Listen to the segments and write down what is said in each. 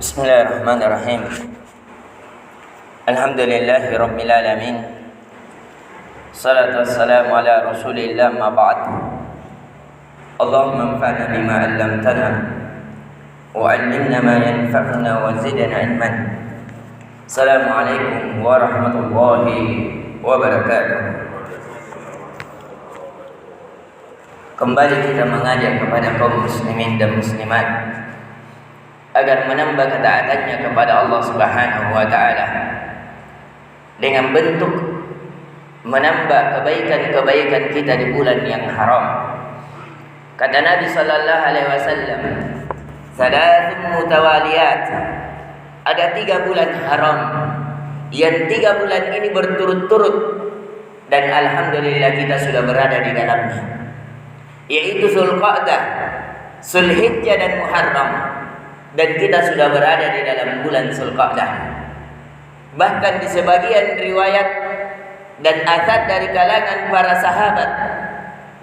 Bismillahirrahmanirrahim. Alhamdulillahi Rabbil Alamin. Salatu wassalamu ala Rasulillah ma ba'd. Allahumma anfa'na bima 'allamtana wa 'allimna ma yanfa'una wa zidna ilman. Assalamualaikum warahmatullahi wabarakatuh. Kembali kita mengajak kepada kaum muslimin dan muslimat agar menambah ketaatannya kepada Allah Subhanahu wa taala dengan bentuk menambah kebaikan-kebaikan kita di bulan yang haram. Kata Nabi sallallahu alaihi wasallam, "Salatun mutawaliyat." Ada 3 bulan haram yang 3 bulan ini berturut-turut dan alhamdulillah kita sudah berada di dalamnya, yaitu Zulqa'dah, Zulhijjah dan Muharram. Dan kita sudah berada di dalam bulan Zulqa'dah. Bahkan di sebagian riwayat dan athar dari kalangan para sahabat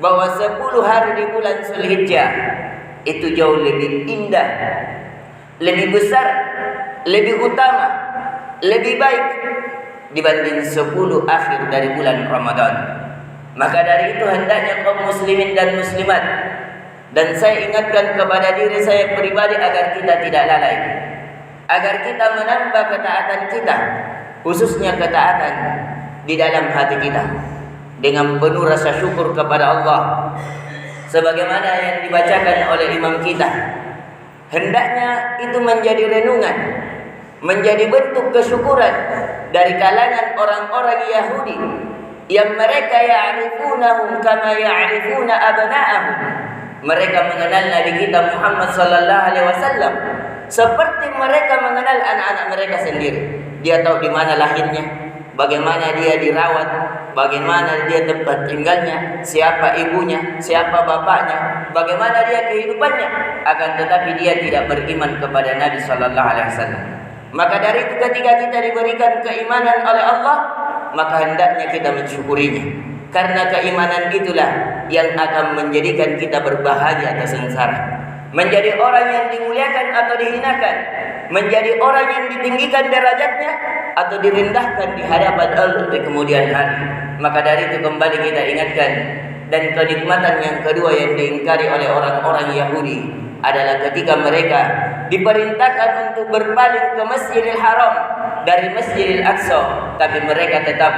bahwa 10 hari di bulan Zulhijjah itu jauh lebih indah, lebih besar, lebih utama, lebih baik dibanding 10 akhir dari bulan Ramadan. Maka dari itu hendaknya kaum muslimin dan muslimat, dan saya ingatkan kepada diri saya pribadi agar kita tidak lalai, agar kita menambah ketaatan kita, khususnya ketaatan di dalam hati kita dengan penuh rasa syukur kepada Allah sebagaimana yang dibacakan oleh imam kita. Hendaknya itu menjadi renungan, menjadi bentuk kesyukuran dari kalangan orang-orang Yahudi yang mereka ya'rifunahum kama ya'rifuna abna'ahum. Mereka mengenal Nabi kita Muhammad sallallahu alaihi wasallam seperti mereka mengenal anak-anak mereka sendiri. Dia tahu di mana lahirnya, bagaimana dia dirawat, bagaimana dia tempat tinggalnya, siapa ibunya, siapa bapaknya, bagaimana dia kehidupannya. Akan tetapi dia tidak beriman kepada Nabi sallallahu alaihi wasallam. Maka dari itu ketika kita diberikan keimanan oleh Allah, maka hendaknya kita mensyukurinya. Karena keimanan itulah yang akan menjadikan kita berbahagia atau sengsara, menjadi orang yang dimuliakan atau dihinakan, menjadi orang yang ditinggikan derajatnya atau direndahkan di hadapan Allah di kemudian hari. Maka dari itu kembali kita ingatkan, dan kenikmatan yang kedua yang diingkari oleh orang-orang Yahudi adalah ketika mereka diperintahkan untuk berpaling ke Masjidil Haram dari Masjidil Aqsa, tapi mereka tetap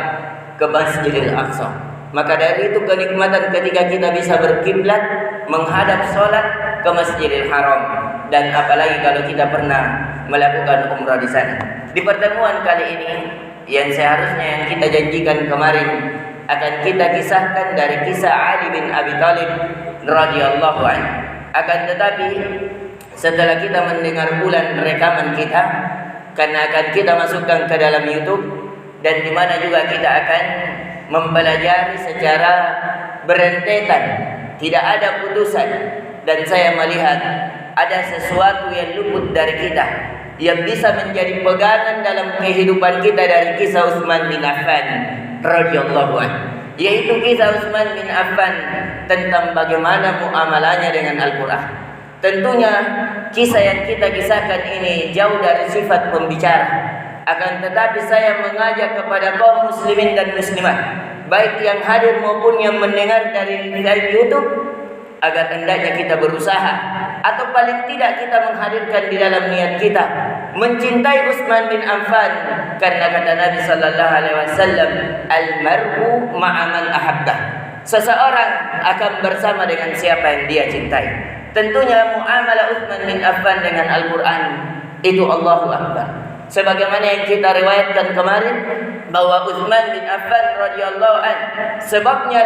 ke Masjidil Aqsa. Maka dari itu kenikmatan ketika kita bisa berkiblat menghadap sholat ke Masjidil Haram, dan apalagi kalau kita pernah melakukan umrah di sana. Di pertemuan kali ini yang seharusnya yang kita janjikan kemarin akan kita kisahkan dari kisah Ali bin Abi Thalib radhiyallahu anhu. Akan tetapi setelah kita mendengar ulang rekaman kita, karena akan kita masukkan ke dalam YouTube, dan di mana juga kita akan mempelajari secara berentetan, tidak ada putusan. Dan saya melihat ada sesuatu yang luput dari kita yang bisa menjadi pegangan dalam kehidupan kita dari kisah Utsman bin Affan radhiyallahu anhu, yaitu kisah Utsman bin Affan tentang bagaimana muamalahnya dengan Al-Quran. Tentunya kisah yang kita kisahkan ini jauh dari sifat pembicara. Akan tetapi saya mengajak kepada kaum muslimin dan muslimat, baik yang hadir maupun yang mendengar dari YouTube, agar hendaknya kita berusaha, atau paling tidak kita menghadirkan di dalam niat kita mencintai Utsman bin Affan. Karena kata Nabi sallallahu alaihi wasallam, "Al-mar'u ma'a man ahabba." Seseorang akan bersama dengan siapa yang dia cintai. Tentunya muamalah Utsman bin Affan dengan Al-Quran itu Allahu Akbar. Sebagaimana yang kita riwayatkan kemarin bahwa Utsman bin Affan radhiyallahu anhu sebabnya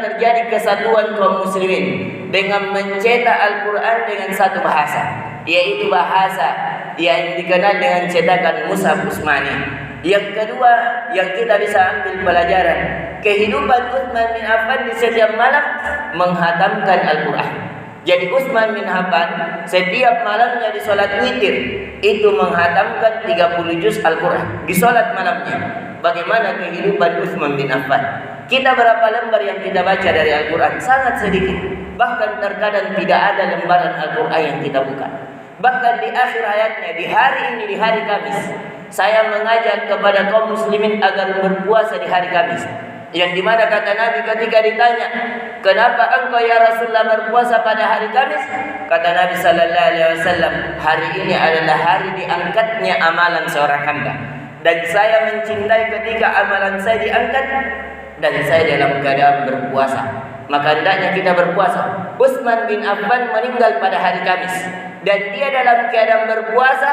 terjadi kesatuan kaum muslimin dengan mencetak Al-Quran dengan satu bahasa, yaitu bahasa yang dikenal dengan cetakan Mushaf Utsmani. Yang kedua yang kita bisa ambil pelajaran, kehidupan Utsman bin Affan di setiap malam menghatamkan Al-Quran. Jadi Utsman bin Affan setiap malamnya di sholat witir itu menghatamkan 30 juz Al-Quran di sholat malamnya. Bagaimana kehidupan Utsman bin Affan? Kita berapa lembar yang kita baca dari Al-Quran? Sangat sedikit. Bahkan terkadang tidak ada lembaran Al-Quran yang kita buka. Bahkan di akhir hayatnya, di hari ini, di hari Kamis, saya mengajak kepada kaum muslimin agar berpuasa di hari Kamis. Yang dimana kata Nabi ketika ditanya, kenapa engkau ya Rasulullah berpuasa pada hari Kamis? Kata Nabi sallallahu alaihi wasallam, hari ini adalah hari diangkatnya amalan seorang hamba. Dan saya mencintai ketika amalan saya diangkat dan saya dalam keadaan berpuasa. Maka hendaknya kita berpuasa. Utsman bin Affan meninggal pada hari Kamis dan dia dalam keadaan berpuasa.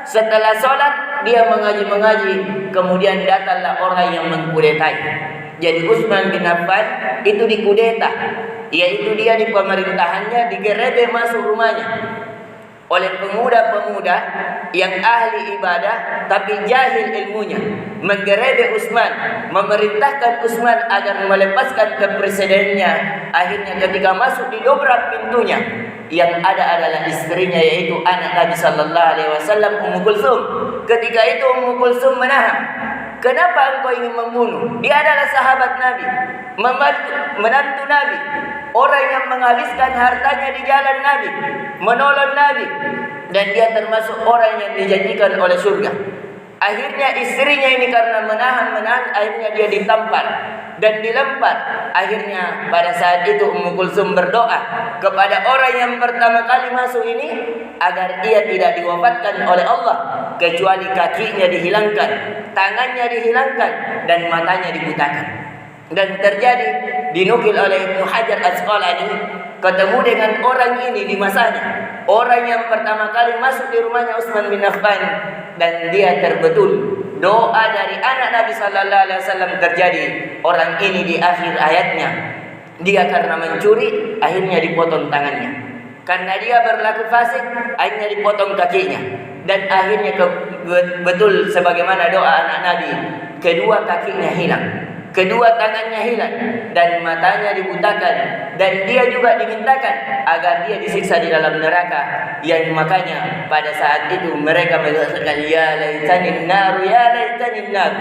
Setelah sholat dia mengaji, kemudian datanglah orang yang mengkudetai. Jadi Utsman bin Affan itu dikudeta, yaitu dia di pemerintahannya digerebek masuk rumahnya oleh pemuda-pemuda yang ahli ibadah tapi jahil ilmunya, menggerebek Utsman, memerintahkan Utsman agar melepaskan kepresidennya. Akhirnya ketika masuk didobrak pintunya, yang ada adalah istrinya, yaitu anak Nabi sallallahu alaihi wasallam, Ummu Kulsum. Ketika itu Ummu Kulsum menahan, kenapa engkau ingin membunuh? Dia adalah sahabat Nabi, menantu Nabi, orang yang menghabiskan hartanya di jalan Nabi, menolong Nabi, dan dia termasuk orang yang dijanjikan oleh surga. Akhirnya istrinya ini karena menahan, akhirnya dia ditampar dan dilempar. Akhirnya pada saat itu Ummu Kulsum berdoa kepada orang yang pertama kali masuk ini agar ia tidak diwafatkan oleh Allah, kecuali kakinya dihilangkan, tangannya dihilangkan, dan matanya dibutakan. Dan terjadi, dinukil oleh Ibnu Hajar Asqalani, ketemu dengan orang ini di masanya, orang yang pertama kali masuk di rumahnya Utsman bin Affan, dan dia terbetul doa dari anak Nabi sallallahu alaihi wasallam terjadi. Orang ini di akhir hayatnya, dia karena mencuri akhirnya dipotong tangannya, karena dia berlaku fasik akhirnya dipotong kakinya, dan akhirnya betul sebagaimana doa anak Nabi, kedua kakinya hilang, kedua tangannya hilang, dan matanya dibutakan, dan dia juga dimintakan agar dia disiksa di dalam neraka. Yang makanya pada saat itu mereka mengatakan, ya laitanin nar, ya laitanin nar,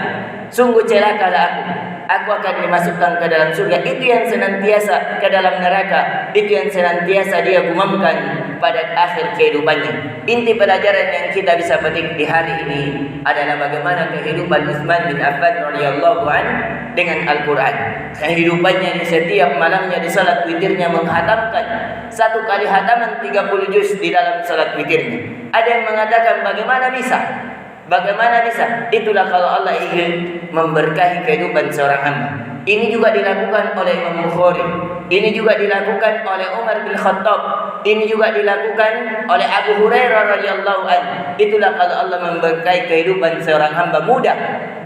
sungguh celakalah aku akan dimasukkan ke dalam surga. Itu yang senantiasa ke dalam neraka, itu yang senantiasa dia gumamkan pada akhir kehidupannya. Inti pelajaran yang kita bisa petik di hari ini adalah bagaimana kehidupan Utsman bin Affan radhiyallahu anhu dengan Al-Quran. Kehidupannya di setiap malamnya di salat witirnya menghatamkan satu kali hataman 30 juz di dalam salat witirnya. Ada yang mengatakan bagaimana bisa? Bagaimana bisa? Itulah kalau Allah ingin memberkahi kehidupan seorang hamba. Ini juga dilakukan oleh Imam Bukhari. Ini juga dilakukan oleh Umar bin Khattab. Ini juga dilakukan oleh Abu Hurairah radhiyallahu anhu. Itulah kalau Allah memberkahi kehidupan seorang hamba. Mudah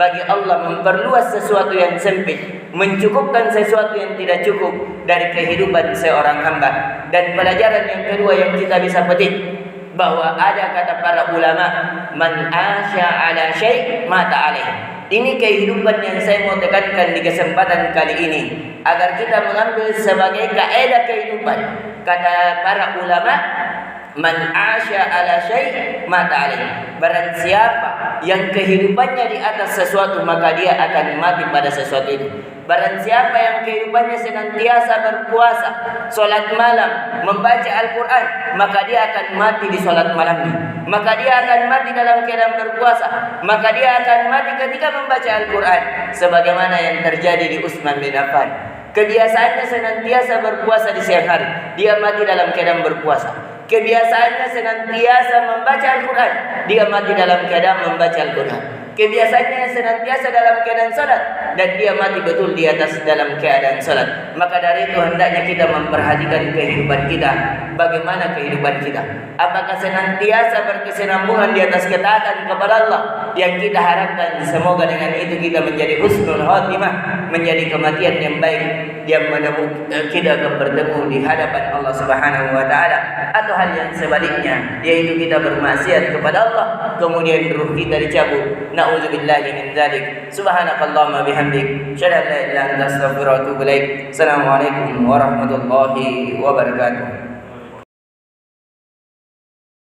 bagi Allah memperluas sesuatu yang sempit, mencukupkan sesuatu yang tidak cukup dari kehidupan seorang hamba. Dan pelajaran yang kedua yang kita bisa petik, bahwa ada kata para ulama, man asya ala syai' mata alaih. Ini kehidupan yang saya mau tekankan di kesempatan kali ini, agar kita mengambil sebagai kaidah kehidupan. Kata para ulama, man asya ala syai' mata alaih. Barang siapa yang kehidupannya di atas sesuatu, maka dia akan mati pada sesuatu itu. Barang siapa yang kehidupannya senantiasa berpuasa, solat malam, membaca Al-Quran, maka dia akan mati di solat malamnya. Maka dia akan mati dalam keadaan berpuasa. Maka dia akan mati ketika membaca Al-Quran. Sebagaimana yang terjadi di Utsman bin Affan. Kebiasaannya senantiasa berpuasa di siang hari, dia mati dalam keadaan berpuasa. Kebiasaannya senantiasa membaca Al-Quran, dia mati dalam keadaan membaca Al-Quran. Kebiasaannya senantiasa dalam keadaan salat, dan dia mati betul di atas dalam keadaan salat. Maka dari itu hendaknya kita memperhatikan kehidupan kita. Bagaimana kehidupan kita? Apakah senantiasa berkesinambungan di atas ketaatan kepada Allah? Yang kita harapkan semoga dengan itu kita menjadi husnul khatimah, menjadi kematian yang baik, yang menemukan kita akan bertemu di hadapan Allah Subhanahu wa taala. Atau hal yang sebaliknya, yaitu kita bermaksiat kepada Allah, kemudian ruh kita dicabut. Na'udzubillahi min dzalik. Subhanakallahumma bihamdik, asyhadu an la ilaha illa anta, astaghfiruka wa atubu ilaik. Assalamualaikum warahmatullahi wabarakatuh.